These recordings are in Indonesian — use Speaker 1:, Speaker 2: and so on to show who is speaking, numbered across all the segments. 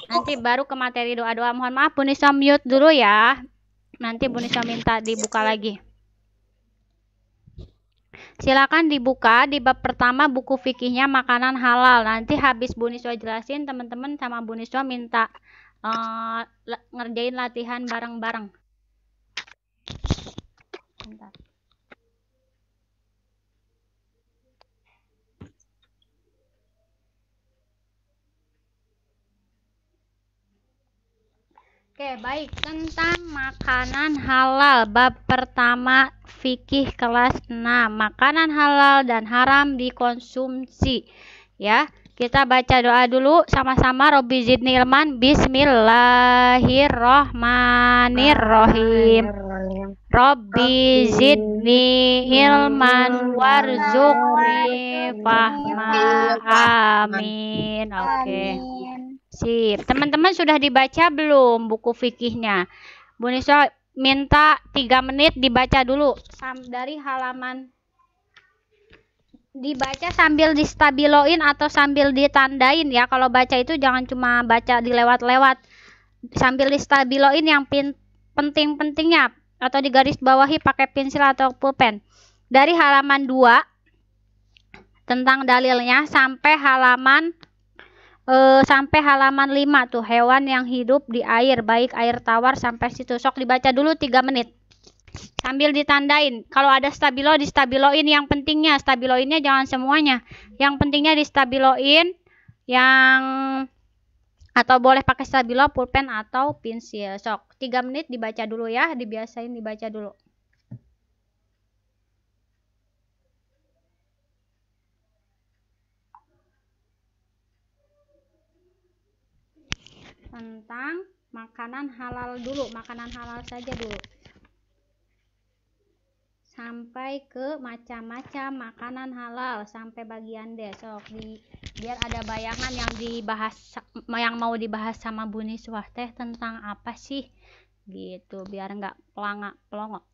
Speaker 1: Nanti baru ke materi doa-doa. Mohon maaf Bu Nisa mute dulu ya. Nanti Bu Nisa minta dibuka lagi. Silakan dibuka di bab pertama buku fikihnya makanan halal. Nanti habis Bu Niswa jelasin, teman-teman sama Bu Niswa minta ngerjain latihan bareng-bareng. Bentar. Oke, baik. Tentang makanan halal. Bab pertama fikih kelas 6. Makanan halal dan haram dikonsumsi. Ya, kita baca doa dulu sama-sama. Robbi zidni ilman. Bismillahirrohmanirrohim. Robbi zidni ilman warzuqni fahma. Amin. Oke. Sip. Teman-teman sudah dibaca belum buku fikihnya? Bu Niswa minta 3 menit dibaca dulu dari halaman. Dibaca sambil distabiloin atau sambil ditandain ya. Kalau baca itu jangan cuma baca dilewat-lewat. Sambil distabiloin yang penting-pentingnya atau digaris bawahi pakai pensil atau pulpen. Dari halaman 2 tentang dalilnya sampai halaman 5 tuh, hewan yang hidup di air, baik air tawar sampai situ. Sok dibaca dulu 3 menit. Sambil ditandain. Kalau ada stabilo, distabiloin yang pentingnya. Stabiloinnya jangan semuanya. Yang pentingnya distabiloin. Atau boleh pakai stabilo, pulpen atau pensil. Sok 3 menit dibaca dulu ya. Dibiasain dibaca dulu. Tentang makanan halal dulu, makanan halal saja dulu. Sampai ke macam-macam makanan halal sampai bagian besok biar ada bayangan yang dibahas, yang mau dibahas sama Bu Niswah teh tentang apa sih gitu, biar nggak pelongok.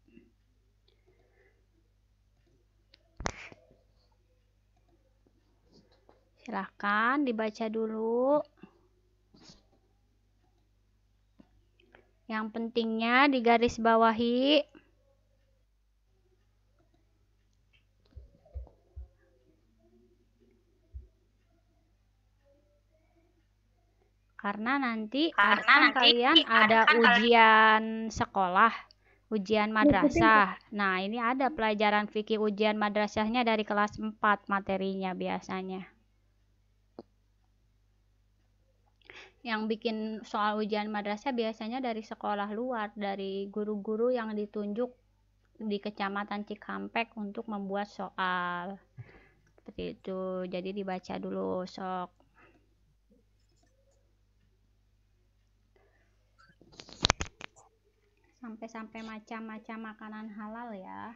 Speaker 1: Silahkan dibaca dulu. Yang pentingnya digaris bawahi. Karena nanti kalian ada ujian sekolah, ujian madrasah. Nah, ini ada pelajaran fikih ujian madrasahnya dari kelas 4 materinya biasanya. Yang bikin soal ujian madrasah biasanya dari sekolah luar, dari guru-guru yang ditunjuk di Kecamatan Cikampek untuk membuat soal. Seperti itu. Jadi dibaca dulu, sok. Sampai macam-macam makanan halal ya.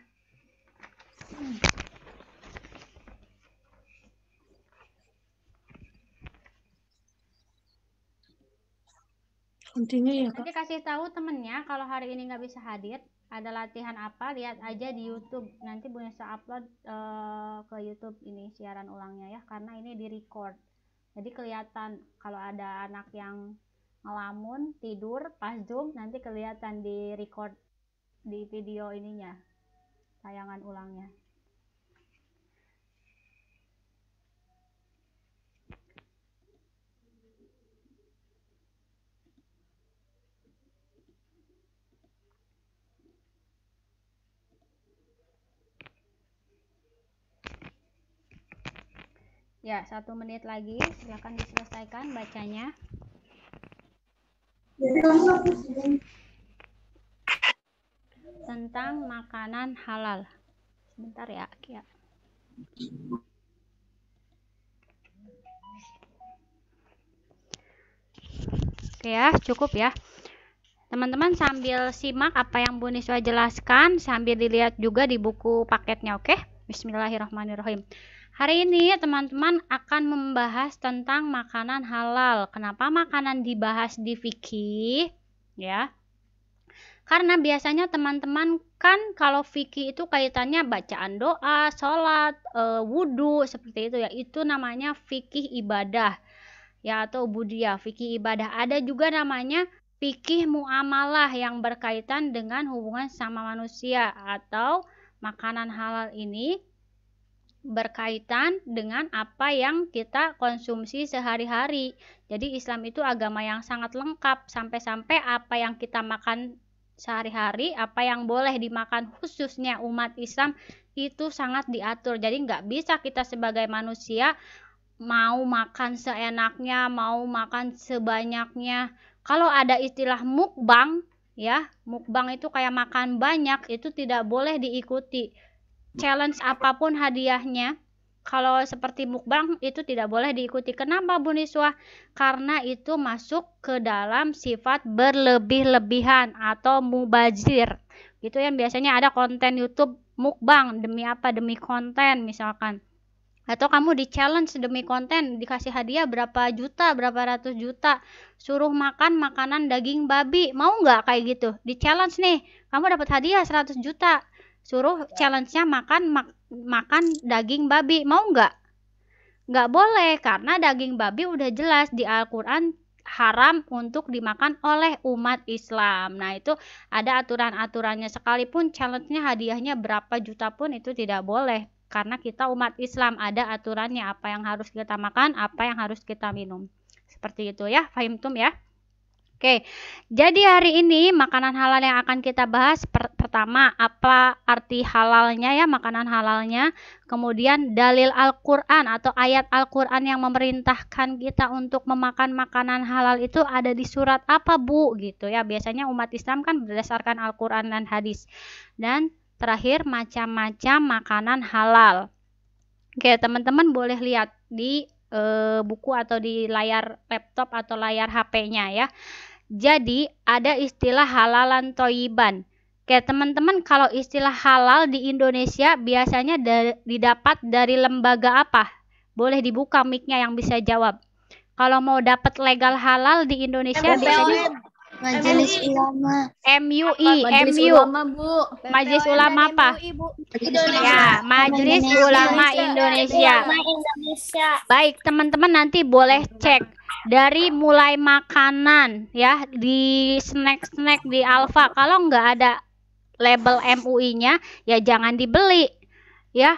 Speaker 2: Continue ya, Kak.
Speaker 1: Nanti kasih tahu temennya kalau hari ini nggak bisa hadir, ada latihan apa, lihat aja di YouTube. Nanti Bu Nisa upload ke YouTube ini siaran ulangnya ya, karena ini di record. Jadi kelihatan kalau ada anak yang ngelamun, tidur pas Zoom, nanti kelihatan di record di video ininya, tayangan ulangnya. Ya, 1 menit lagi, silakan diselesaikan bacanya. Tentang makanan halal. Sebentar ya, Kia. Oke ya, cukup ya. Teman-teman sambil simak apa yang Bu Niswa jelaskan, sambil dilihat juga di buku paketnya, oke? Bismillahirrahmanirrahim. Hari ini teman-teman akan membahas tentang makanan halal. Kenapa makanan dibahas di fikih? Ya. Karena biasanya teman-teman kan kalau fikih itu kaitannya bacaan doa, sholat, wudhu, seperti itu ya. Itu namanya fikih ibadah ya, atau ubudiyah, fikih ibadah. Ada juga namanya fikih muamalah yang berkaitan dengan hubungan sama manusia, atau makanan halal ini berkaitan dengan apa yang kita konsumsi sehari-hari. Jadi Islam itu agama yang sangat lengkap, sampai-sampai apa yang kita makan sehari-hari, apa yang boleh dimakan khususnya umat Islam itu sangat diatur. Jadi nggak bisa kita sebagai manusia mau makan seenaknya, mau makan sebanyaknya. Kalau ada istilah mukbang ya, mukbang itu kayak makan banyak, itu tidak boleh diikuti. Challenge apapun hadiahnya, kalau seperti mukbang itu tidak boleh diikuti. Kenapa Bu Niswa? Karena itu masuk ke dalam sifat berlebih-lebihan atau mubazir. Gitu yang biasanya ada konten YouTube mukbang demi apa? Demi konten misalkan. Atau kamu di challenge demi konten, dikasih hadiah berapa juta, berapa ratus juta, suruh makan makanan daging babi, mau nggak kayak gitu? Di challenge nih, kamu dapat hadiah 100 juta, suruh challenge-nya makan daging babi, mau nggak? Nggak boleh, karena daging babi udah jelas di Al-Quran haram untuk dimakan oleh umat Islam. Nah itu ada aturan-aturannya, sekalipun challenge-nya hadiahnya berapa juta pun itu tidak boleh. Karena kita umat Islam ada aturannya, apa yang harus kita makan, apa yang harus kita minum. Seperti itu ya, fahimtum ya. Oke, jadi hari ini makanan halal yang akan kita bahas pertama apa arti halalnya ya, makanan halalnya. Kemudian dalil Al-Quran atau ayat Al-Quran yang memerintahkan kita untuk memakan makanan halal itu ada di surat apa Bu gitu ya. Biasanya umat Islam kan berdasarkan Al-Quran dan hadis. Dan terakhir macam-macam makanan halal. Oke, teman-teman boleh lihat di buku atau di layar laptop atau layar HP-nya ya. Jadi ada istilah halalan toyiban. Oke teman-teman, kalau istilah halal di Indonesia biasanya didapat dari lembaga apa? Boleh dibuka mic-nya yang bisa jawab. Kalau mau dapat legal halal di Indonesia biasanya
Speaker 2: Majelis Ulama.
Speaker 1: MUI,
Speaker 3: Majelis
Speaker 1: MU.
Speaker 3: Ulama, Bu.
Speaker 1: Majelis Ulama apa? Ya, Majelis Ulama Indonesia. Baik, teman-teman nanti boleh cek dari mulai makanan ya, di snack-snack di Alfa. Kalau nggak ada label MUI-nya ya jangan dibeli ya.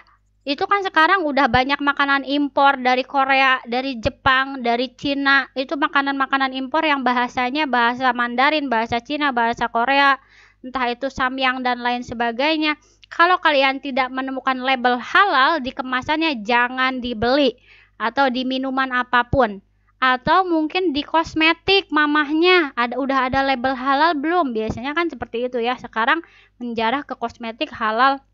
Speaker 1: Itu kan sekarang udah banyak makanan impor dari Korea, dari Jepang, dari Cina. Itu makanan-makanan impor yang bahasanya bahasa Mandarin, bahasa Cina, bahasa Korea, entah itu Samyang dan lain sebagainya. Kalau kalian tidak menemukan label halal di kemasannya, jangan dibeli. Atau di minuman apapun. Atau mungkin di kosmetik mamahnya udah ada label halal belum? Biasanya kan seperti itu ya. Sekarang menjarah ke kosmetik halal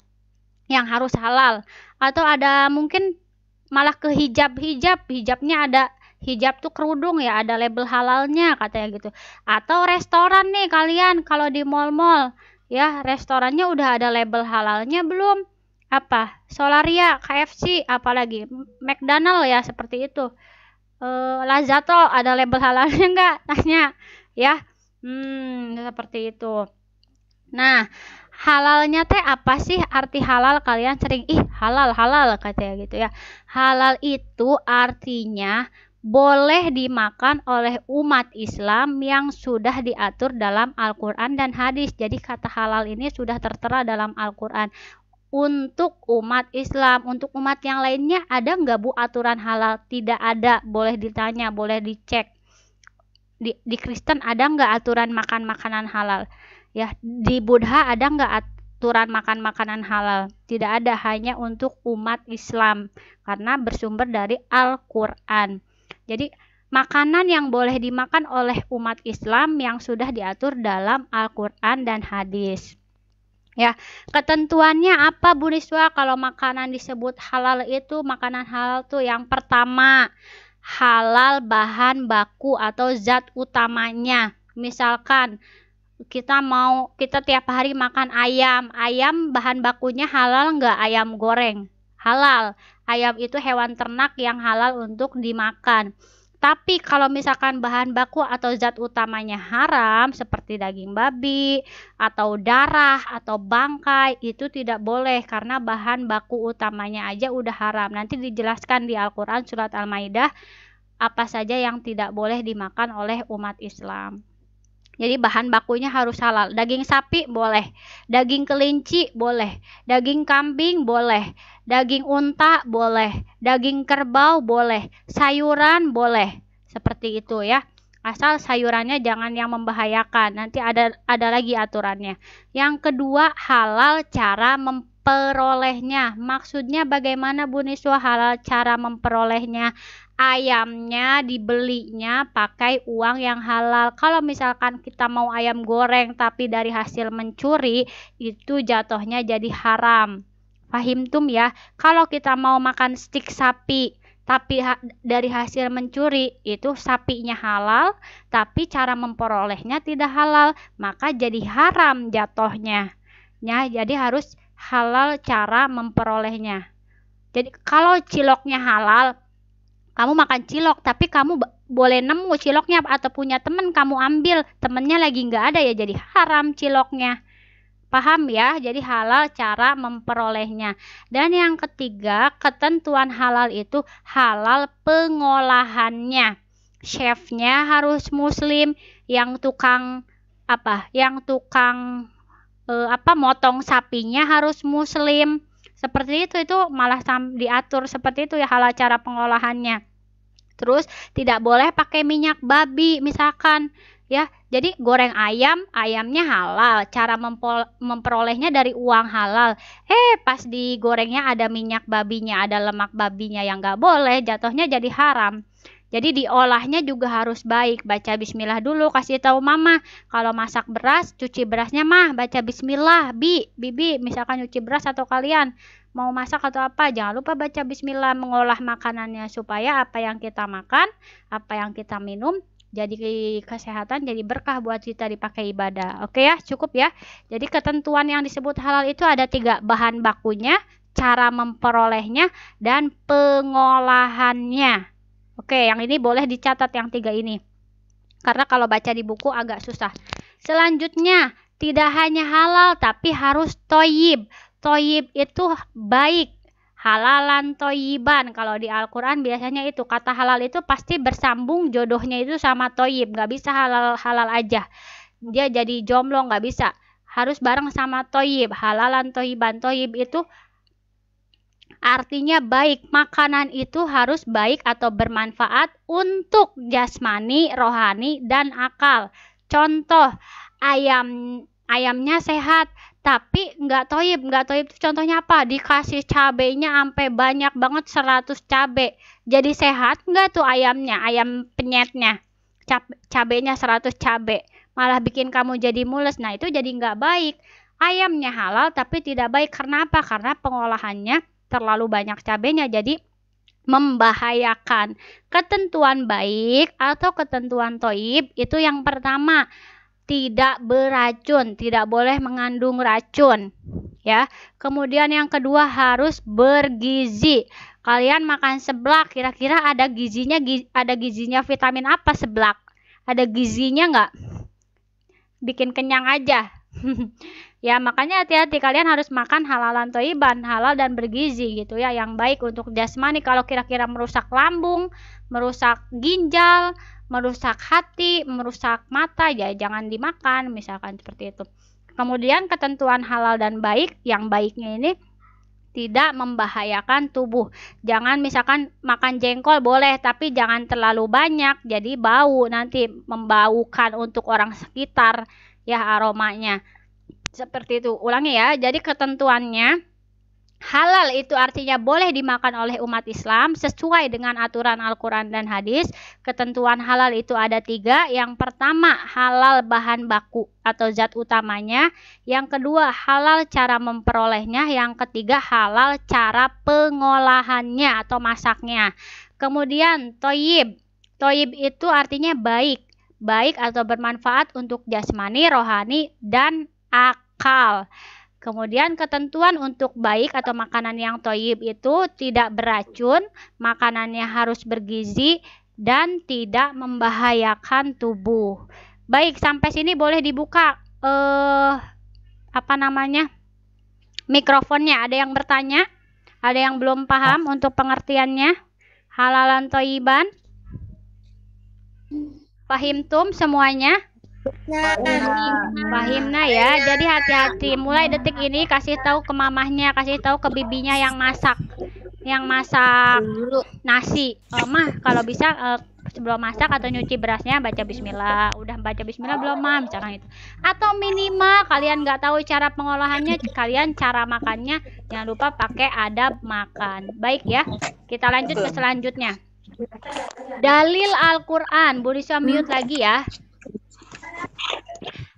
Speaker 1: yang harus halal. Atau ada mungkin malah ke hijabnya ada hijab tuh kerudung ya, ada label halalnya katanya gitu. Atau restoran nih kalian, kalau di mall-mall ya restorannya udah ada label halalnya belum? Apa? Solaria, KFC, apalagi McDonald ya seperti itu. Lazato ada label halalnya enggak? Tanya ya. Seperti itu. Nah, halalnya teh apa sih? Arti halal kalian sering halal katanya gitu ya. Halal itu artinya boleh dimakan oleh umat Islam yang sudah diatur dalam Al-Quran dan hadis. Jadi kata halal ini sudah tertera dalam Al-Quran. Untuk umat Islam, untuk umat yang lainnya ada nggak Bu aturan halal? Tidak ada, boleh ditanya, boleh dicek. Di Kristen ada nggak aturan makan makanan halal? Ya, di Buddha ada nggak aturan makan makanan halal? Tidak ada, hanya untuk umat Islam karena bersumber dari Al-Quran. Jadi makanan yang boleh dimakan oleh umat Islam yang sudah diatur dalam Al-Quran dan hadis. Ya, ketentuannya apa Bu Riswa kalau makanan disebut halal itu? Makanan halal tuh yang pertama halal bahan baku atau zat utamanya. Misalkan kita tiap hari makan ayam bahan bakunya halal nggak? Ayam goreng halal. Ayam itu hewan ternak yang halal untuk dimakan. Tapi kalau misalkan bahan baku atau zat utamanya haram seperti daging babi atau darah atau bangkai, itu tidak boleh karena bahan baku utamanya aja udah haram. Nanti dijelaskan di Al-Quran surat Al-Maidah apa saja yang tidak boleh dimakan oleh umat Islam. Jadi bahan bakunya harus halal. Daging sapi boleh, daging kelinci boleh, daging kambing boleh, daging unta boleh, daging kerbau boleh, sayuran boleh. Seperti itu ya. Asal sayurannya jangan yang membahayakan. Nanti ada lagi aturannya. Yang kedua, halal cara memperolehnya. Maksudnya bagaimana Bu Niswa halal cara memperolehnya? Ayamnya dibelinya pakai uang yang halal. Kalau misalkan kita mau ayam goreng tapi dari hasil mencuri, itu jatuhnya jadi haram. Fahim tum ya. Kalau kita mau makan stik sapi tapi dari hasil mencuri, itu sapinya halal tapi cara memperolehnya tidak halal, maka jadi haram jatuhnya. Ya, jadi harus halal cara memperolehnya. Jadi kalau ciloknya halal, kamu makan cilok tapi kamu boleh nemu ciloknya atau punya temen kamu ambil, temennya lagi nggak ada, ya jadi haram ciloknya. Paham ya? Jadi halal cara memperolehnya. Dan yang ketiga, ketentuan halal itu halal pengolahannya. Chefnya harus muslim, yang tukang motong sapinya harus muslim. Seperti itu malah diatur seperti itu ya halal cara pengolahannya. Terus tidak boleh pakai minyak babi misalkan ya. Jadi goreng ayamnya halal, cara memperolehnya dari uang halal. Pas digorengnya ada minyak babinya, ada lemak babinya yang nggak boleh, jatuhnya jadi haram. Jadi diolahnya juga harus baik, baca bismillah dulu, kasih tahu mama. Kalau masak beras, cuci berasnya mah, baca bismillah. Bibi, misalkan cuci beras atau kalian mau masak atau apa, jangan lupa baca bismillah mengolah makanannya supaya apa yang kita makan, apa yang kita minum jadi kesehatan, jadi berkah buat kita dipakai ibadah. Oke ya, cukup ya. Jadi ketentuan yang disebut halal itu ada 3, bahan bakunya, cara memperolehnya, dan pengolahannya. Oke, yang ini boleh dicatat yang 3 ini. Karena kalau baca di buku agak susah. Selanjutnya, tidak hanya halal tapi harus toyib. Toyib itu baik. Halalan toyiban. Kalau di Al-Quran biasanya itu kata halal itu pasti bersambung jodohnya itu sama toyib. Nggak bisa halal aja. Dia jadi jomblo nggak bisa. Harus bareng sama toyib. Halalan toyiban. Toyib itu artinya baik. Makanan itu harus baik atau bermanfaat untuk jasmani, rohani, dan akal. Contoh, ayamnya sehat tapi nggak toyib. Nggak toyib itu contohnya apa? Dikasih cabenya sampai banyak banget, 100 cabe. Jadi sehat nggak tuh ayamnya? Ayam penyetnya. Cabenya 100 cabe. Malah bikin kamu jadi mules. Nah itu jadi nggak baik. Ayamnya halal tapi tidak baik. Karena apa? Karena pengolahannya terlalu banyak cabenya, jadi membahayakan. Ketentuan baik atau ketentuan toib itu yang pertama, tidak beracun, tidak boleh mengandung racun ya. Kemudian yang kedua harus bergizi. Kalian makan seblak, kira-kira ada gizinya vitamin apa seblak? Ada gizinya nggak? Bikin kenyang aja. Ya makanya hati-hati, kalian harus makan halalan toiban, halal dan bergizi gitu ya, yang baik untuk jasmani. Kalau kira-kira merusak lambung, merusak ginjal, merusak hati, merusak mata, ya jangan dimakan misalkan seperti itu. Kemudian ketentuan halal dan baik, yang baiknya ini tidak membahayakan tubuh. Jangan misalkan makan jengkol boleh tapi jangan terlalu banyak, jadi bau, nanti membaukan untuk orang sekitar ya aromanya. Seperti itu. Ulangi ya. Jadi ketentuannya halal itu artinya boleh dimakan oleh umat Islam sesuai dengan aturan Al-Quran dan hadis. Ketentuan halal itu ada 3. Yang pertama, halal bahan baku atau zat utamanya. Yang kedua, halal cara memperolehnya. Yang ketiga, halal cara pengolahannya atau masaknya. Kemudian toyib. Toyib itu artinya baik. Baik atau bermanfaat untuk jasmani, rohani, dan akal. Kemudian ketentuan untuk baik atau makanan yang toyib itu tidak beracun, makanannya harus bergizi, dan tidak membahayakan tubuh. Baik, sampai sini boleh dibuka mikrofonnya. Ada yang bertanya? Ada yang belum paham untuk pengertiannya? Halalan toyiban? Fahimtum semuanya? Fahimna ya. Jadi hati-hati. Mulai detik ini kasih tahu ke mamahnya, kasih tahu ke bibinya yang masak nasi. Mah kalau bisa sebelum masak atau nyuci berasnya baca bismillah. Udah baca bismillah belum, Mam? Misalkan itu. Atau minimal kalian nggak tahu cara pengolahannya, kalian cara makannya jangan lupa pakai adab makan. Baik ya. Kita lanjut ke selanjutnya. Dalil Al-Qur'an. Bu Risa mute lagi ya.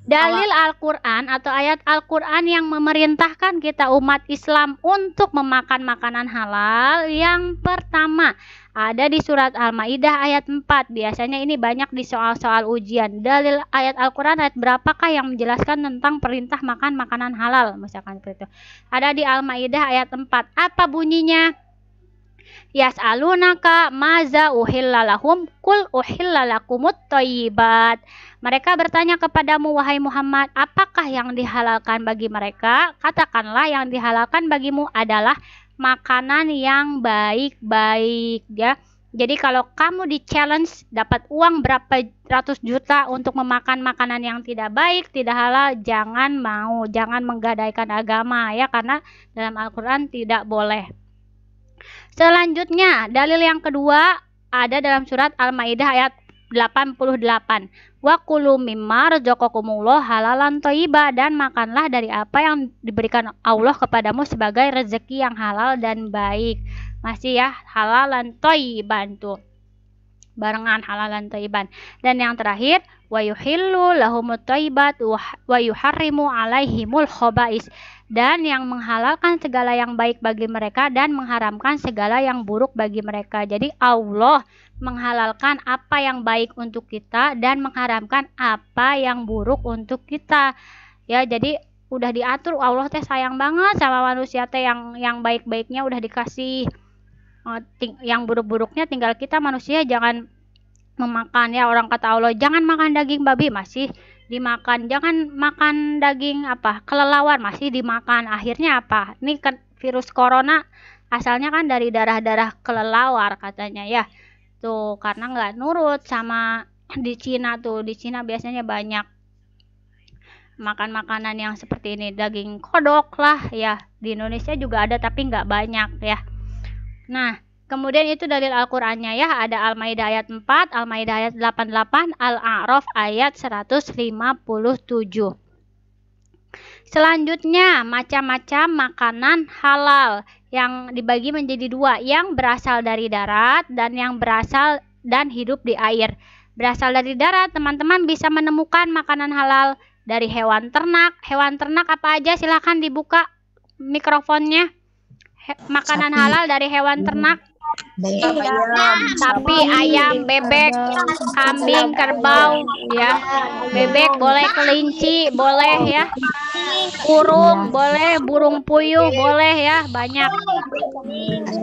Speaker 1: Dalil Al-Qur'an atau ayat Al-Qur'an yang memerintahkan kita umat Islam untuk memakan makanan halal. Yang pertama ada di surat Al-Maidah ayat 4. Biasanya ini banyak di soal-soal ujian. Dalil ayat Al-Qur'an ayat berapakah yang menjelaskan tentang perintah makan makanan halal? Misalkan seperti itu. Ada di Al-Maidah ayat 4. Apa bunyinya? Yas'alunaka maza uhillalahum kul uhillalakumut thayyibat. Mereka bertanya kepadamu wahai Muhammad, apakah yang dihalalkan bagi mereka? Katakanlah yang dihalalkan bagimu adalah makanan yang baik-baik ya. Jadi kalau kamu di challenge dapat uang berapa ratus juta untuk memakan makanan yang tidak baik, tidak halal, jangan mau, jangan menggadaikan agama ya, karena dalam Al-Qur'an tidak boleh. Selanjutnya, dalil yang kedua ada dalam surat Al-Maidah ayat 88. Wa kulu mimma razaqakumullah halalan thayyiba, dan makanlah dari apa yang diberikan Allah kepadamu sebagai rezeki yang halal dan baik. Masih ya, halalan thayyiban tuh. Barengan halalan thayyiban. Dan yang terakhir, wa yuhillu lahumut thayyibat wa yuharrimu alaihimul khaba'is, dan yang menghalalkan segala yang baik bagi mereka dan mengharamkan segala yang buruk bagi mereka. Jadi Allah menghalalkan apa yang baik untuk kita dan mengharamkan apa yang buruk untuk kita. Ya, jadi udah diatur. Allah teh sayang banget sama manusia teh, yang baik-baiknya udah dikasih. Yang buruk-buruknya tinggal kita manusia jangan memakan ya. Orang kata Allah jangan makan daging babi, masih dimakan. Jangan makan daging kelelawar, masih dimakan. Akhirnya apa? Ini kan virus corona asalnya kan dari darah-darah kelelawar katanya ya. Tuh karena nggak nurut sama di Cina tuh. Di Cina biasanya banyak makan makanan yang seperti ini, daging kodok lah ya. Di Indonesia juga ada tapi nggak banyak ya. Nah, kemudian itu dalil Al-Qur'annya ya, ada Al-Maidah ayat 4, Al-Maidah ayat 88, Al-A'raf ayat 157. Selanjutnya, macam-macam makanan halal yang dibagi menjadi dua, yang berasal dari darat dan yang berasal dan hidup di air. Berasal dari darat, teman-teman bisa menemukan makanan halal dari hewan ternak. Hewan ternak apa aja? Silahkan dibuka mikrofonnya. Makanan halal dari hewan ternak. Sapi, ayam, bebek, kambing, kerbau ya. Bebek boleh, kelinci boleh ya. Burung boleh, burung puyuh boleh ya, banyak.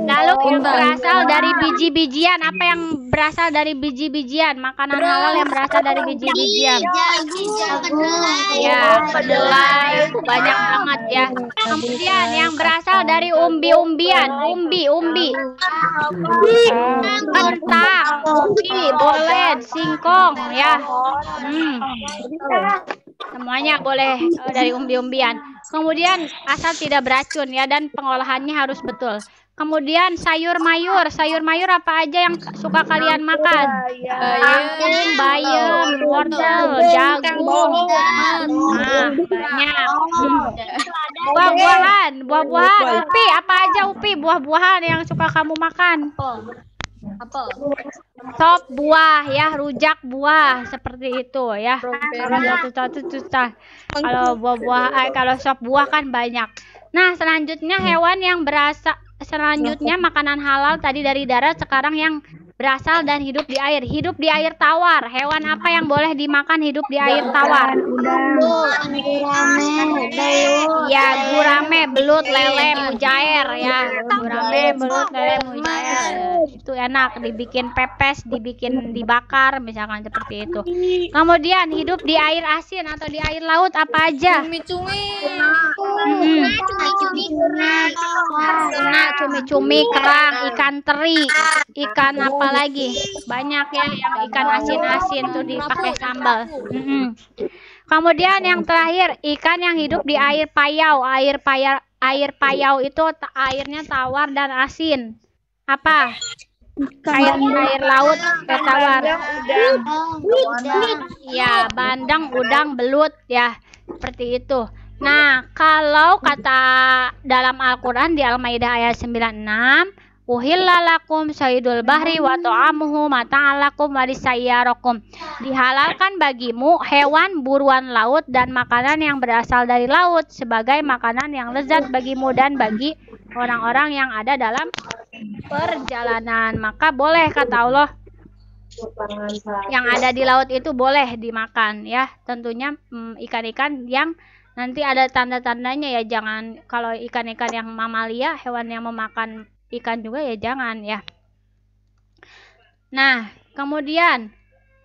Speaker 1: Lalu yang berasal dari biji-bijian, apa yang berasal dari biji-bijian? Makanan halal yang berasal dari biji-bijian. Ya, kedelai banyak banget ya. Kemudian yang berasal dari umbi-umbian, umbi. Kentang, ubi, boleh, singkong ya. Semuanya boleh dari umbi-umbian. Kemudian asal tidak beracun ya, dan pengolahannya harus betul. Kemudian sayur mayur apa aja yang suka kalian makan? Kangkung, bayam, wortel, jagung. Nah, banyak. Buah-buahan, upi, apa aja upi, buah-buahan yang suka kamu makan? Apel. Sop buah ya, rujak buah seperti itu ya. Kalau kalau sop buah kan banyak. Nah, selanjutnya selanjutnya makanan halal tadi dari darat, sekarang yang berasal dan hidup di air. Hidup di air tawar. Hewan apa yang boleh dimakan hidup di air tawar? Ya, gurame, belut, lele, mujair ya. Gurame, belut, lele, mujair. Itu enak, dibikin pepes, dibikin dibakar, misalkan seperti itu. Kemudian hidup di air asin atau di air laut apa aja? Tuna, cumi-cumi, kerang, ikan teri, ikan apa lagi? Banyak ya yang ikan asin-asin tuh dipakai sambal. Kemudian yang terakhir, ikan yang hidup di air payau. Air payau itu airnya tawar dan asin. Apa? Air laut tawar. Ya, bandeng, udang, belut ya. Seperti itu. Nah, kalau kata dalam Al-Qur'an di Al-Maidah ayat 96, uhilla lakum saydul bahri wa ta'amuhu mata'an lakum wa lisayyarakum. Dihalalkan bagimu hewan buruan laut dan makanan yang berasal dari laut sebagai makanan yang lezat bagimu dan bagi orang-orang yang ada dalam perjalanan. Maka boleh kata Allah, yang ada di laut itu boleh dimakan ya. Tentunya ikan-ikan yang nanti ada tanda-tandanya ya. Jangan, kalau ikan-ikan yang mamalia, hewan yang memakan ikan juga ya jangan ya. Nah, kemudian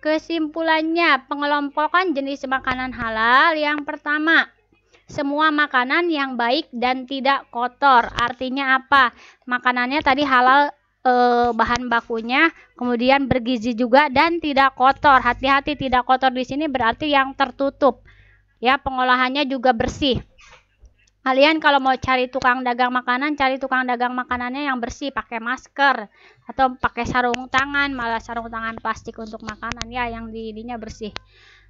Speaker 1: kesimpulannya, pengelompokan jenis makanan halal. Yang pertama, semua makanan yang baik dan tidak kotor. Artinya apa? Makanannya tadi halal, bahan bakunya, kemudian bergizi juga dan tidak kotor. Hati-hati, tidak kotor di sini berarti yang tertutup. Ya, pengolahannya juga bersih. Kalian kalau mau cari tukang dagang makanan, cari tukang dagang makanannya yang bersih, pakai masker atau pakai sarung tangan, malah sarung tangan plastik untuk makanan ya, yang dinya bersih.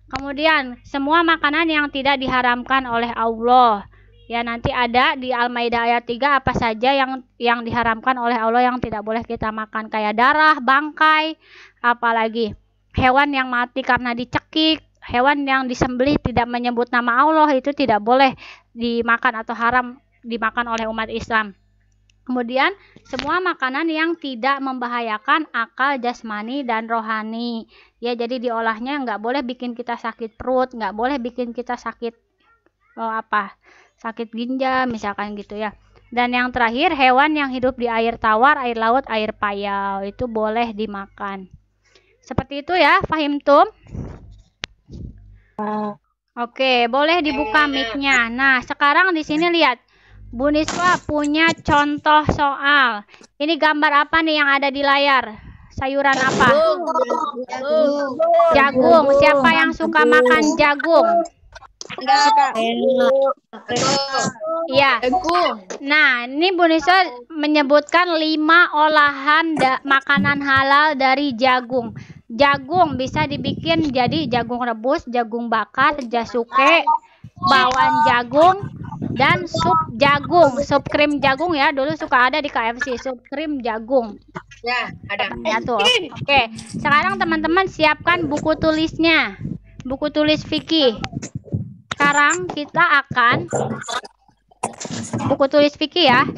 Speaker 1: Kemudian semua makanan yang tidak diharamkan oleh Allah. Ya, nanti ada di Al-Maidah ayat 3 apa saja yang diharamkan oleh Allah yang tidak boleh kita makan, kayak darah, bangkai, apalagi hewan yang mati karena dicekik, hewan yang disembelih tidak menyebut nama Allah, itu tidak boleh dimakan atau haram dimakan oleh umat Islam. Kemudian semua makanan yang tidak membahayakan akal jasmani dan rohani. Ya, jadi diolahnya nggak boleh bikin kita sakit perut, nggak boleh bikin kita sakit sakit ginjal misalkan gitu ya. Dan yang terakhir, hewan yang hidup di air tawar, air laut, air payau itu boleh dimakan. Seperti itu ya, fahim tum? Oke, boleh dibuka mic-nya. Nah, sekarang di sini lihat, Bu Niswa punya contoh soal. Ini gambar apa nih yang ada di layar? Sayuran apa? Jagung. Siapa yang suka makan jagung?
Speaker 2: Enggak suka.
Speaker 1: Iya. Nah, ini Bu Niswa menyebutkan 5 olahan makanan halal dari jagung. Jagung bisa dibikin jadi jagung rebus, jagung bakar, jasuke, bawang jagung, dan sup jagung, sup krim jagung ya. Dulu suka ada di KFC, sup krim jagung.
Speaker 3: Ya, ada.
Speaker 1: Ya tuh. Oke, sekarang teman-teman siapkan buku tulisnya. Buku tulis fikih. Sekarang kita akan buku tulis fikih ya.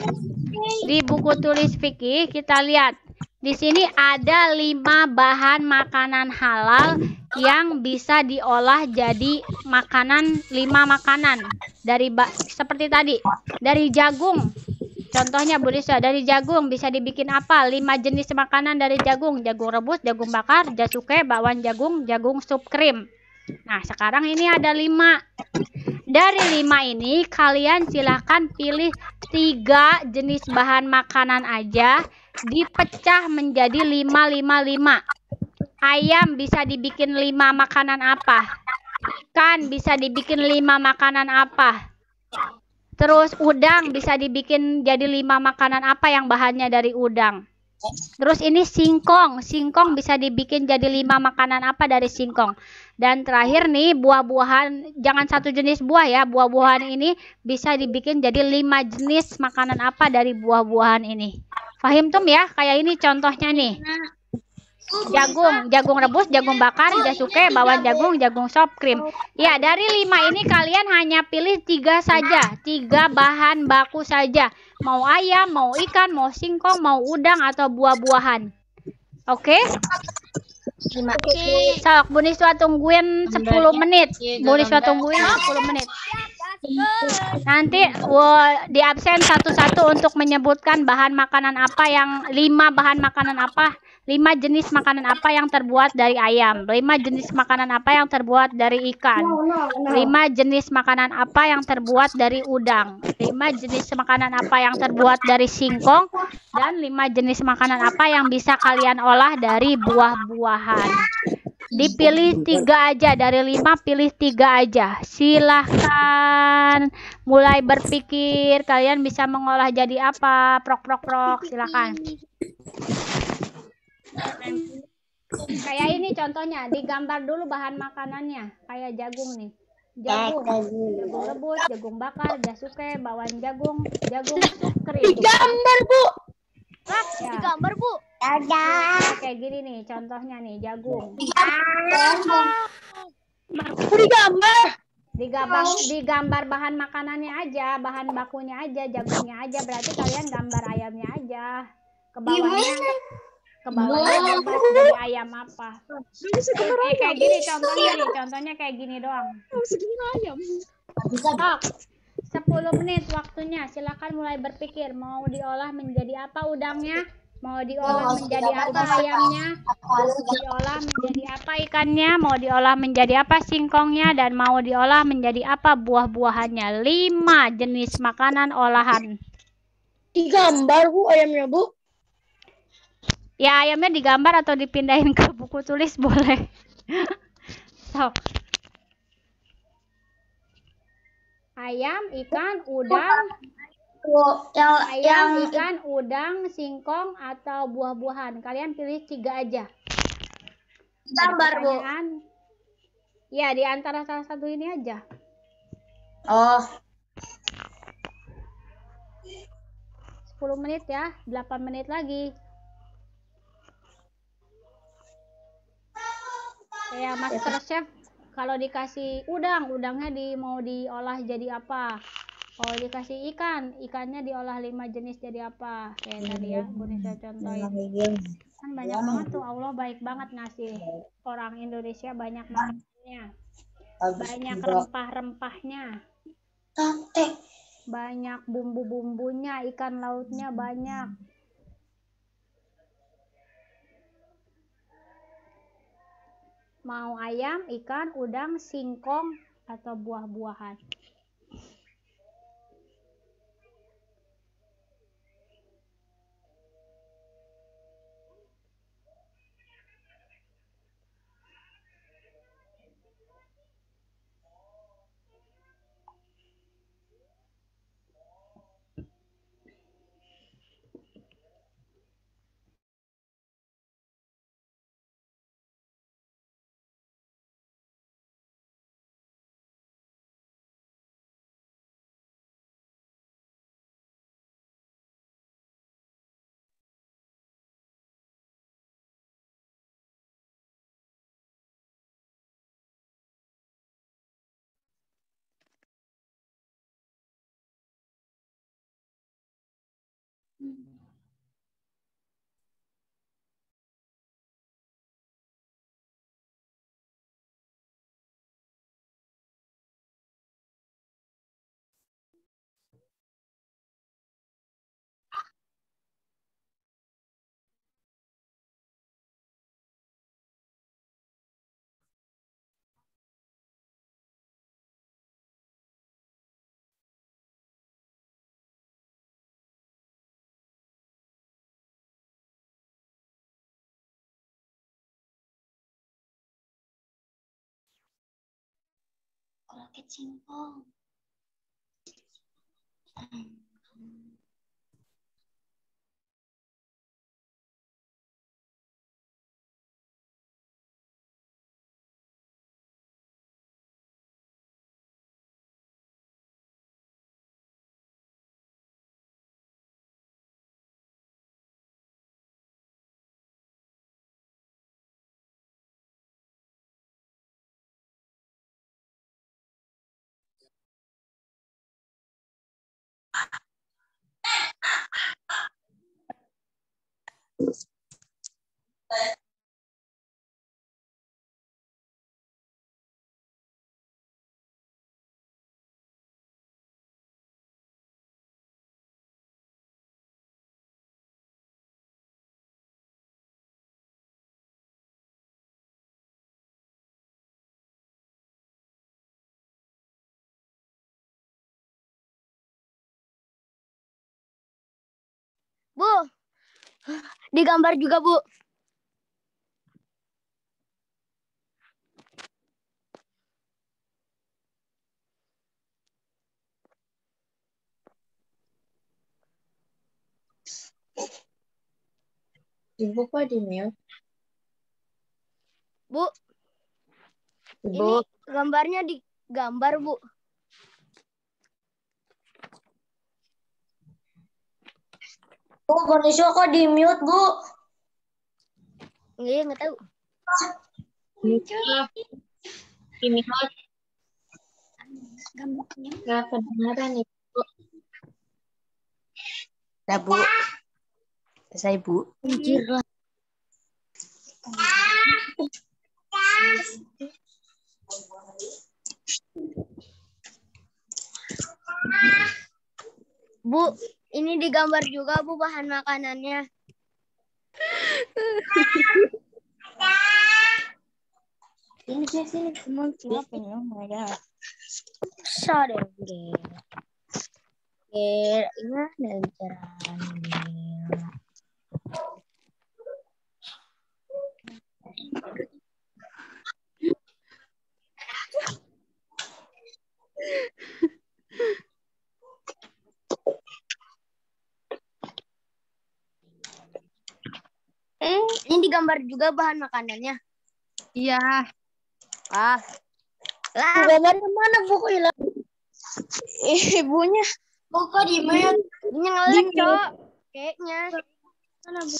Speaker 1: Di buku tulis fikih kita lihat. Di sini ada 5 bahan makanan halal yang bisa diolah jadi makanan, 5 makanan dari seperti tadi, dari jagung. Contohnya Bu Lisa, dari jagung bisa dibikin apa? 5 jenis makanan dari jagung: jagung rebus, jagung bakar, jasuke, bakwan jagung, jagung sup krim. Nah, sekarang ini ada 5. Dari 5 ini kalian silahkan pilih 3 jenis bahan makanan aja, dipecah menjadi 5. Ayam bisa dibikin 5 makanan apa? Ikan bisa dibikin 5 makanan apa? Terus udang bisa dibikin jadi 5 makanan apa yang bahannya dari udang? Terus ini singkong bisa dibikin jadi 5 makanan apa dari singkong? Dan terakhir nih, buah-buahan, jangan satu jenis buah ya, buah-buahan ini bisa dibikin jadi 5 jenis makanan apa dari buah-buahan ini. Fahim tum ya, kayak ini contohnya nih. Jagung rebus, jagung bakar, jasuke, bawang jagung, jagung sop krim. Ya, dari 5 ini kalian hanya pilih 3 saja, 3 bahan baku saja. Mau ayam, mau ikan, mau singkong, mau udang atau buah-buahan. Oke? Sok, Bu Niswa tungguin 10 menit. Bu Niswa tungguin 10 menit. Nanti di absen satu-satu untuk menyebutkan bahan makanan apa yang 5 bahan makanan apa, 5 jenis makanan apa yang terbuat dari ayam, 5 jenis makanan apa yang terbuat dari ikan, 5 jenis makanan apa yang terbuat dari udang, 5 jenis makanan apa yang terbuat dari singkong, dan 5 jenis makanan apa yang bisa kalian olah dari buah-buahan. Dipilih 3 aja, dari 5 pilih 3 aja. Silahkan mulai berpikir, kalian bisa mengolah jadi apa. Prok, silahkan. Kayak ini contohnya, digambar dulu bahan makanannya. Kayak jagung nih. Jagung rebus, jagung bakar, jasuke, bawang jagung, jagung sup kering.
Speaker 3: Digambar, Bu.
Speaker 1: Ya.
Speaker 3: Digambar, Bu.
Speaker 2: Dadah.
Speaker 1: Kayak gini nih, contohnya nih, jagung.
Speaker 3: Digambar.
Speaker 1: Digambar bahan makanannya aja, bahan bakunya aja, jagungnya aja. Berarti kalian gambar ayamnya aja. Ke bawahnya gambar jadi ayam apa. Kayak gini contohnya nih, contohnya kayak gini doang. Sok, 10 menit waktunya. Silakan mulai berpikir, mau diolah menjadi apa udangnya? Mau diolah menjadi apa ayamnya? Mau diolah menjadi apa ikannya? Mau diolah menjadi apa singkongnya? Dan mau diolah menjadi apa buah-buahannya? 5 jenis makanan olahan.
Speaker 3: Digambar, Bu, ayamnya, Bu.
Speaker 1: Ya, ayamnya digambar atau dipindahin ke buku tulis boleh. Sok. Ayam, ikan, udang. Ayam, ikan, udang, singkong, atau buah-buahan. Kalian pilih 3 aja.
Speaker 3: Gambar, Bu.
Speaker 1: Ya, di antara salah satu ini aja.
Speaker 3: Oh.
Speaker 1: 10 menit ya, 8 menit lagi. Kayak Master Chef, kalau dikasih udangnya mau diolah jadi apa? Kalau dikasih ikan, ikannya diolah 5 jenis jadi apa? Kayak tadi ya, Bu Nisa contohin. Kan banyak banget tuh, Allah baik banget ngasih orang Indonesia banyak makanannya. Banyak rempah-rempahnya. Banyak bumbu-bumbunya, ikan lautnya banyak. Mau ayam, ikan, udang, singkong, atau buah-buahan.
Speaker 2: Singkong.
Speaker 3: Bu, digambar juga, Bu.
Speaker 2: Ibu kok di mute?
Speaker 3: Bu,
Speaker 2: Ibu.
Speaker 3: ini gambarnya digambar, Bu.
Speaker 2: Bu, Boniswa kok di mute, Bu?
Speaker 3: Iya, nggak tahu.
Speaker 2: Ini hot. Nggak kedengeran, Ibu. Nah, Bu. Saya, Bu.
Speaker 3: Anjir lah. Bu, ini digambar juga, Bu, bahan makanannya.
Speaker 2: Sini. Semua siapa ya? Oh my God.
Speaker 3: Sorry, ini dan cara. Ini digambar juga bahan makanannya.
Speaker 4: Iya.
Speaker 3: Ah. Lah, gambarnya mana, Bu? Kok hilang?
Speaker 2: Ibunya.
Speaker 3: Bu, kok di mute? Ini ngelag, Cok. Kayaknya. Mana, Bu?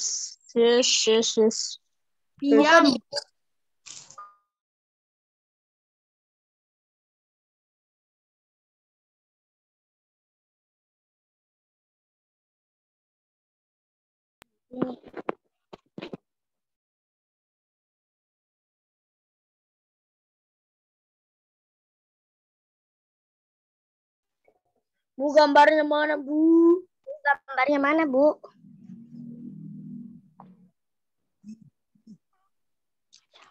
Speaker 2: Shush.
Speaker 4: Diam.
Speaker 3: Bu, gambarnya mana, Bu? Gambarnya mana, Bu?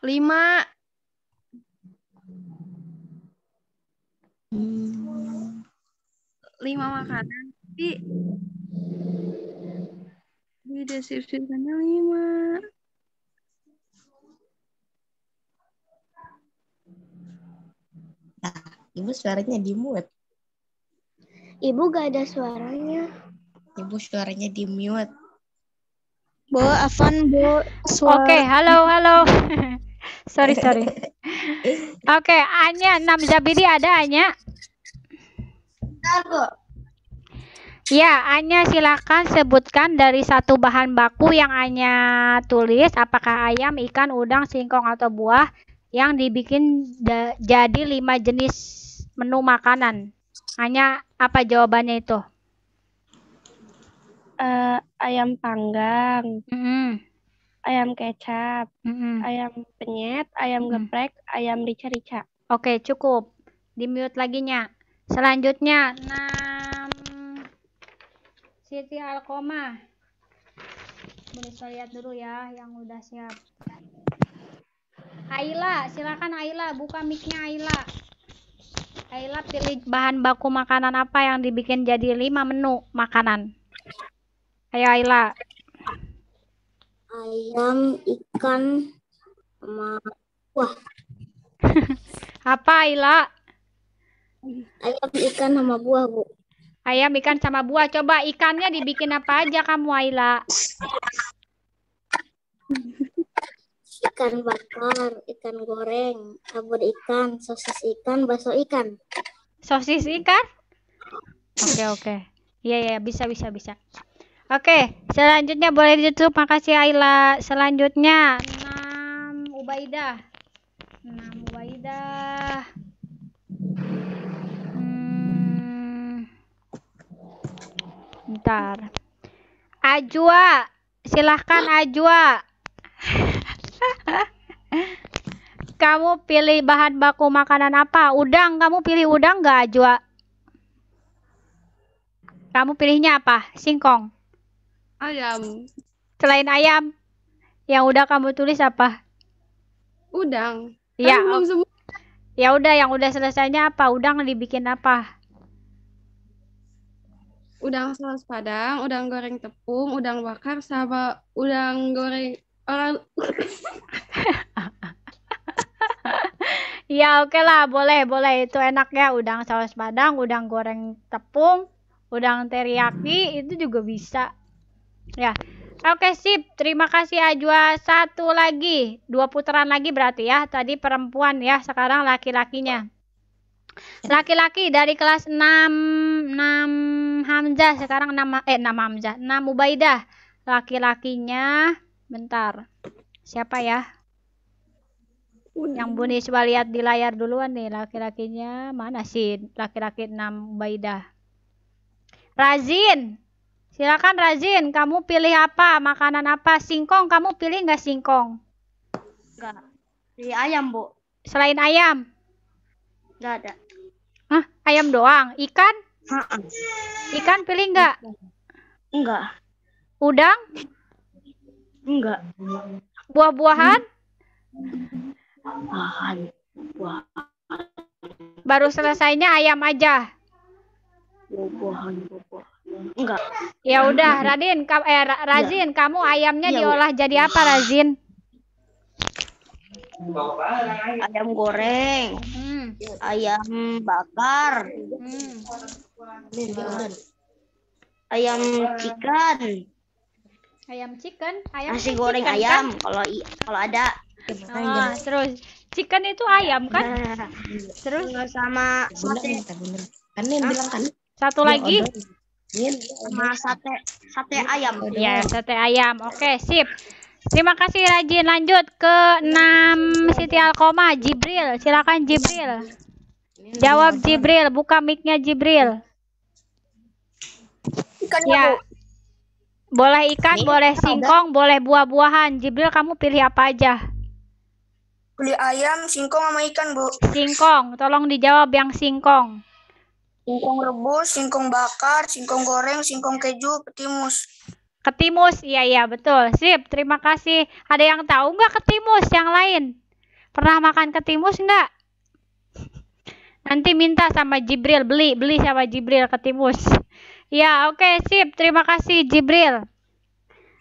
Speaker 4: Lima. Lima makanan. Di deskripsinya 5.
Speaker 2: Ibu suaranya di mute.
Speaker 3: Ibu gak ada suaranya.
Speaker 2: Ibu suaranya di mute.
Speaker 4: Bu, Afan, Bu.
Speaker 1: Oke, halo. Sorry. Oke, Anya, 6 Zabidi ada Anya?
Speaker 3: Bu.
Speaker 1: Ya, Anya silakan sebutkan dari satu bahan baku yang Anya tulis, apakah ayam, ikan, udang, singkong, atau buah yang dibikin jadi 5 jenis menu makanan. Anya, apa jawabannya itu?
Speaker 4: Ayam panggang,
Speaker 1: Mm-mm.
Speaker 4: ayam kecap,
Speaker 1: Mm-mm.
Speaker 4: ayam penyet, ayam geprek, ayam rica-rica.
Speaker 1: Oke, cukup. Di mute lagi, Nya. Selanjutnya, Siti Alkoma. Boleh saya lihat dulu ya yang udah siap. Aila, silakan Aila, buka mic-nya Aila. Aila pilih bahan baku makanan apa yang dibikin jadi 5 menu makanan. Ayo Aila.
Speaker 3: Ayam, ikan, sama buah.
Speaker 1: Apa Aila?
Speaker 3: Ayam, ikan, sama buah, Bu.
Speaker 1: Ayam, ikan, sama buah. Coba ikannya dibikin apa aja kamu Aila?
Speaker 3: Ikan bakar, ikan goreng, abur ikan, sosis ikan, bakso ikan.
Speaker 1: Sosis ikan? Oke. Iya, bisa. Oke, selanjutnya boleh ditutup. Makasih Aila. Selanjutnya 6 Ubaidah. Bentar. Ajwa. Silahkan Ajwa. Kamu pilih bahan baku makanan apa? Udang. Kamu pilih udang nggak Ajwa? Kamu pilihnya apa? Singkong.
Speaker 4: Ayam.
Speaker 1: Selain ayam, yang udah kamu tulis apa?
Speaker 4: Udang.
Speaker 1: Ya,
Speaker 4: Belum semua.
Speaker 1: ya udah yang udah selesainya apa? Udang dibikin apa?
Speaker 4: udang saus padang, udang goreng tepung, udang bakar, sama udang goreng orang.
Speaker 1: Ya oke lah, boleh, boleh. Itu enak ya, udang saus padang, udang goreng tepung, udang teriyaki, itu juga bisa. Ya, oke sip. Terima kasih Ajwa. Satu lagi, 2 putaran lagi berarti ya. Tadi perempuan ya, sekarang laki-lakinya. Laki-laki dari kelas 6 Hamzah, sekarang 6 Hamzah, 6 Ubaidah. Laki-lakinya, bentar. Siapa ya? Yang Bu Niswa lihat di layar duluan nih, laki-lakinya mana sih? Laki-laki 6 Ubaidah. Razin. Silakan Razin, kamu pilih apa? Makanan apa? Singkong, kamu pilih nggak singkong?
Speaker 3: Enggak. Pilih ayam, Bu.
Speaker 1: Selain ayam?
Speaker 3: Enggak ada.
Speaker 1: Hah? Ayam doang? Ikan? Ikan pilih nggak?
Speaker 3: Enggak.
Speaker 1: Udang?
Speaker 3: Enggak.
Speaker 1: Buah-buahan?
Speaker 3: Buah.
Speaker 1: Baru selesainya ayam aja.
Speaker 3: Buah. Enggak.
Speaker 1: Ya udah, Razin, kamu ayamnya
Speaker 3: Iya, Bu.
Speaker 1: diolah jadi apa, Razin?
Speaker 3: Ayam goreng, ayam bakar, ayam chicken,
Speaker 1: Ayam chicken, ayam
Speaker 3: nasi
Speaker 1: kan
Speaker 3: goreng
Speaker 1: chicken,
Speaker 3: ayam
Speaker 1: kan?
Speaker 3: kalau ada.
Speaker 1: Terus chicken itu ayam kan? Terus
Speaker 3: Sama sate.
Speaker 2: Kan Nin bilang kan.
Speaker 1: satu lagi?
Speaker 3: Sama sate ayam.
Speaker 1: Ya, sate ayam. Oke, sip. Terima kasih Rajin. Lanjut ke 6 Siti Alkoma, Jibril. Silakan Jibril. Jawab Jibril, buka mic-nya Jibril. Ya. Boleh ikan, boleh singkong, boleh buah-buahan. Jibril, kamu pilih apa aja?
Speaker 2: Pilih ayam, singkong sama ikan, Bu.
Speaker 1: Singkong, tolong dijawab yang singkong.
Speaker 2: Singkong rebus, singkong bakar, singkong goreng, singkong keju, ketimus.
Speaker 1: Ketimus, iya betul. Sip, terima kasih. Ada yang tahu nggak ketimus yang lain? Pernah makan ketimus nggak? Nanti minta sama Jibril, beli sama Jibril ketimus. Ya, oke, sip. Terima kasih Jibril.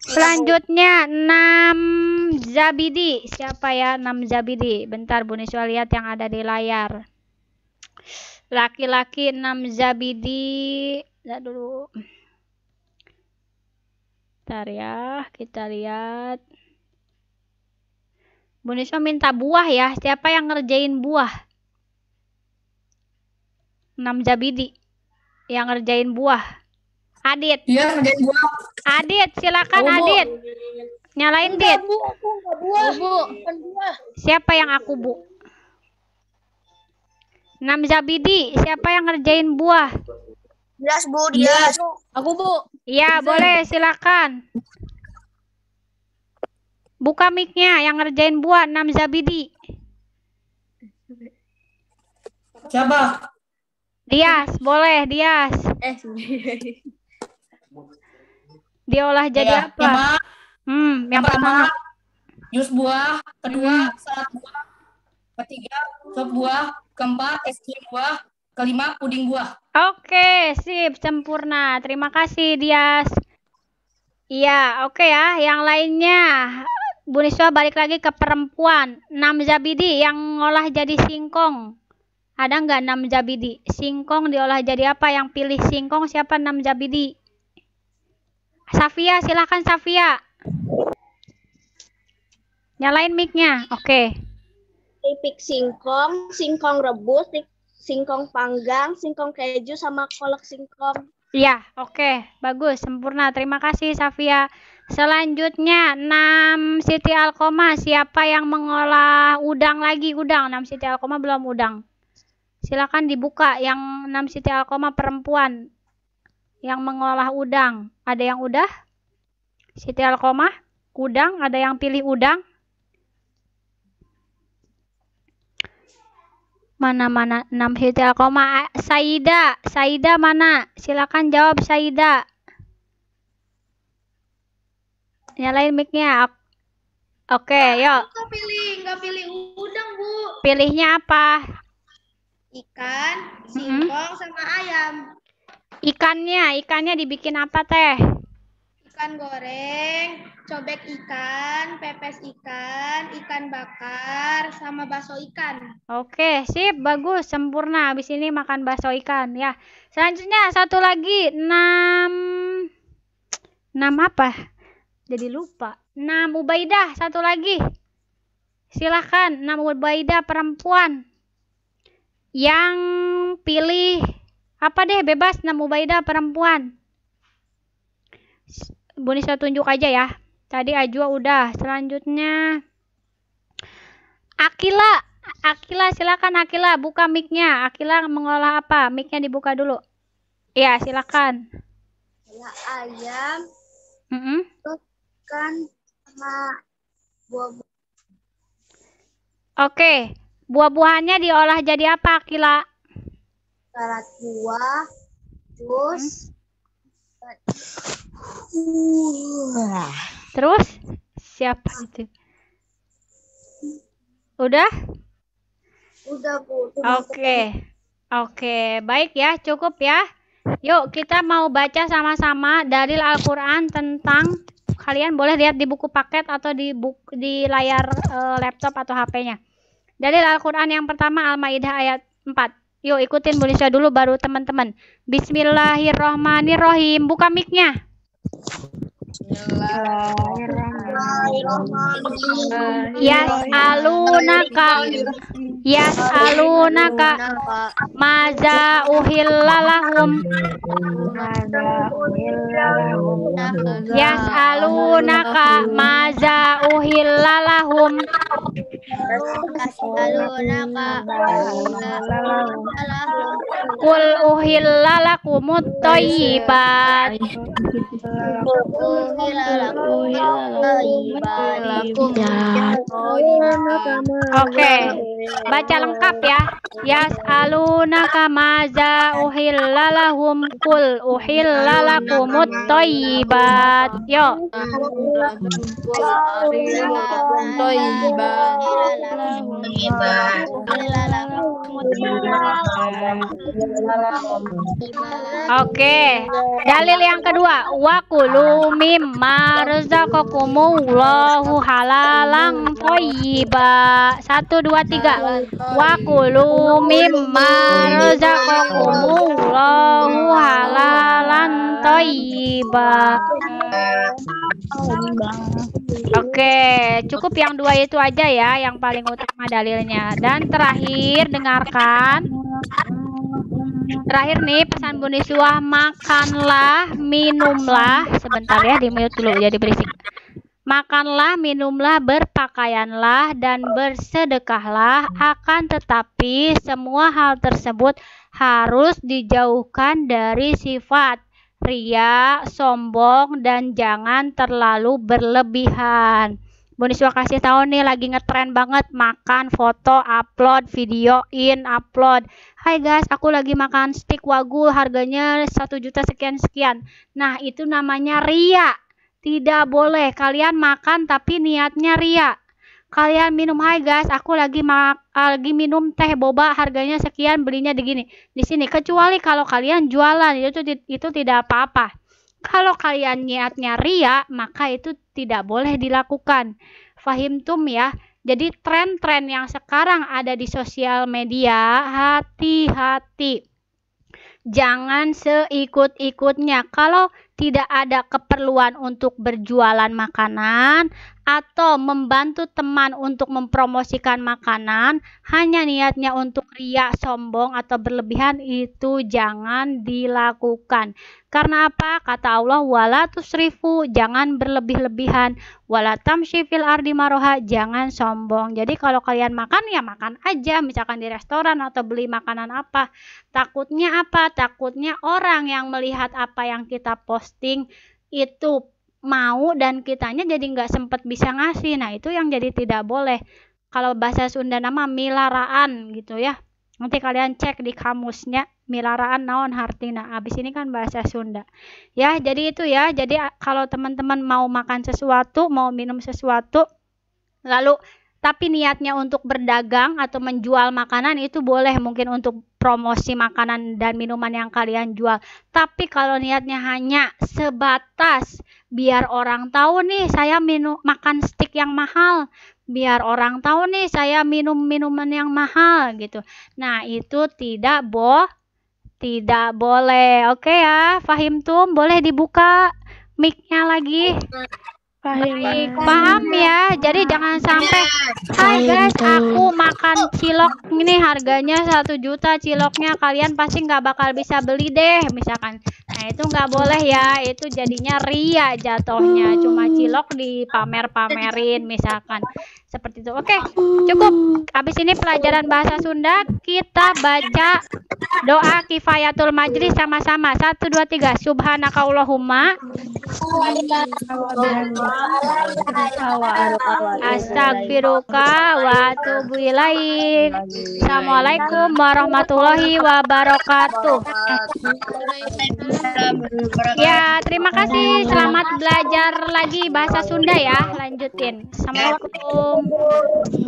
Speaker 1: Selanjutnya 6 Zabidi. Siapa ya 6 Zabidi? Bentar Bu Niswa lihat yang ada di layar. Laki-laki 6 Zabidi. Lihat dulu. Bentar ya, kita lihat. Bu Niswa minta buah ya. Siapa yang ngerjain buah? 6 Zabidi. Yang ngerjain buah. Adit.
Speaker 2: Iya, ngerjain buah.
Speaker 1: Adit, silakan Adit. Nyalain Dit.
Speaker 2: Bu, aku enggak buah. Bu, bukan buah.
Speaker 1: Siapa yang aku, Bu? 6 Zabidi, siapa yang ngerjain buah?
Speaker 2: Dias, Bu, Dias. Aku, Bu.
Speaker 1: Iya, boleh, silakan. Buka mic-nya yang ngerjain buah 6 Zabidi.
Speaker 2: Siapa?
Speaker 1: Dias, boleh, Dias. Diolah jadi apa? Yang pertama
Speaker 2: jus buah, kedua salad buah, ketiga sop buah, keempat es krim buah, kelima puding buah.
Speaker 1: Oke, sip, sempurna. Terima kasih, Dias. Iya, oke ya. Yang lainnya, Bu Niswa balik lagi ke perempuan. 6 Zabidi yang ngolah jadi singkong. Ada nggak 6 Zabidi? Singkong diolah jadi apa? Yang pilih singkong siapa 6 Zabidi? Safia, silakan Safia. Nyalain mic-nya. Oke.
Speaker 3: Keripik singkong, singkong rebus, singkong panggang, singkong keju, sama kolak singkong.
Speaker 1: Iya, oke. Bagus, sempurna. Terima kasih Safia. Selanjutnya 6 Siti Alkoma. Siapa yang mengolah udang lagi? Udang. 6 Siti Alkoma belum udang. Silakan dibuka yang 6 Siti Alkoma perempuan yang mengolah udang. Ada yang udah? Siti Alkoma? Udang? Ada yang pilih udang? Mana 6 Siti Alkoma. Saida mana? Silakan jawab Saida. Nyalain mic-nya. Oke, yuk.
Speaker 3: Nggak pilih udang, Bu.
Speaker 1: Pilihnya apa?
Speaker 3: Ikan, singkong, sama ayam.
Speaker 1: Ikannya dibikin apa teh?
Speaker 5: Ikan goreng, cobek ikan, pepes ikan, ikan bakar, sama bakso ikan.
Speaker 1: Oke, sip, bagus, sempurna. Habis ini makan bakso ikan ya. Selanjutnya satu lagi, 6 apa? Jadi lupa. 6 Ubaidah, satu lagi. Silahkan, 6 Ubaidah perempuan. Yang pilih apa deh, bebas 6 Ubaidah perempuan. Bu Nisa tunjuk aja ya. Tadi Ajwa udah. Selanjutnya Akila. Akila, silakan Akila, buka mic-nya. Akila mengolah apa? Mic-nya dibuka dulu. Ya, silakan.
Speaker 3: Ya, ayam,
Speaker 1: Mm-mm.
Speaker 3: ikan, sama buah.
Speaker 1: Oke, buah-buahannya diolah jadi apa, Akila?
Speaker 3: Salad buah, jus.
Speaker 1: Terus siapa itu? Udah?
Speaker 3: Udah, Bu.
Speaker 1: Oke, baik ya, cukup ya. Yuk, kita mau baca sama-sama dalil Al-Quran tentang, kalian boleh lihat di buku paket atau di layar laptop atau HP-nya. Dalil Al-Quran yang pertama Al-Maidah ayat 4. Yuk, ikutin Bu Nisa dulu baru teman-teman. Bismillahirrohmanirrohim. Buka mic-nya. Yas'alunaka maza uhillalahum. Yas'alunaka maza uhillalahum. Qul uhillalakumut thayyibat. Oke, baca lengkap ya. Yas'alunaka maza uhillalahum qul uhillalakumut thayyibat. Yuk. Oke, dalil yang kedua, wa kulu mimma razaqakumullahu halalan thayyiba. 1 2 3. Wa kulu mimma razaqakumullahu halalan thayyiba. Oke, cukup yang 2 itu aja ya, yang paling utama dalilnya. Dan terakhir, dengarkan. Terakhir nih pesan Bu Niswah, makanlah, minumlah. Sebentar ya, di mute dulu jadi berisik. Makanlah, minumlah, berpakaianlah, dan bersedekahlah. Akan tetapi semua hal tersebut harus dijauhkan dari sifat ria, sombong, dan jangan terlalu berlebihan. Bu Niswa kasih tahu nih, lagi ngetren banget makan, foto, upload, videoin, upload. Hai guys, aku lagi makan stik wagyu, harganya 1 juta sekian-sekian. Nah, itu namanya ria. Tidak boleh kalian makan tapi niatnya ria. Kalian minum, hai guys, aku lagi minum teh boba, harganya sekian, belinya di sini. Kecuali kalau kalian jualan, itu tidak apa-apa. Kalau kalian niatnya ria, maka itu tidak boleh dilakukan. Fahimtum ya? Jadi tren-tren yang sekarang ada di sosial media, hati-hati. Jangan seikut-ikutnya. Kalau tidak ada keperluan untuk berjualan makanan atau membantu teman untuk mempromosikan makanan, hanya niatnya untuk ria, sombong, atau berlebihan, itu jangan dilakukan. Karena apa? Kata Allah, wala tusrifu, jangan berlebih-lebihan, wala tamshi fil ardi maroha, jangan sombong. Jadi kalau kalian makan, ya makan aja, misalkan di restoran atau beli makanan apa. Takutnya apa? Takutnya orang yang melihat apa yang kita posting itu mau dan kitanya jadi nggak sempat bisa ngasih. Nah, itu yang jadi tidak boleh. Kalau bahasa Sunda nama milaraan gitu ya. Nanti kalian cek di kamusnya, milaraan naon hartina. Abis ini kan bahasa Sunda. Ya, jadi itu ya. Jadi kalau teman-teman mau makan sesuatu, mau minum sesuatu, lalu tapi niatnya untuk berdagang atau menjual makanan itu boleh, mungkin untuk promosi makanan dan minuman yang kalian jual. Tapi kalau niatnya hanya sebatas biar orang tahu nih saya makan steak yang mahal, biar orang tahu nih saya minum minuman yang mahal gitu. Nah, itu tidak boleh. Oke ya, Fahim tuh boleh dibuka mic-nya lagi. Baik, paham ya. Jadi jangan sampai, hai guys, aku makan cilok ini harganya 1 juta ciloknya, kalian pasti nggak bakal bisa beli deh, misalkan. Nah, itu nggak boleh ya. Itu jadinya ria jatuhnya. Cuma cilok dipamer-pamerin, misalkan. Seperti itu. Oke, cukup. Habis ini pelajaran bahasa Sunda, kita baca doa kifayatul majlis sama-sama. 1, 2, 3. Subhanakallahumma astagfiruka wa atubu ilaik. Assalamualaikum warahmatullahi wabarakatuh. Ya, terima kasih. Selamat belajar lagi bahasa Sunda ya. Lanjutin. Assalamualaikum.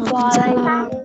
Speaker 3: Waalaikumsalam.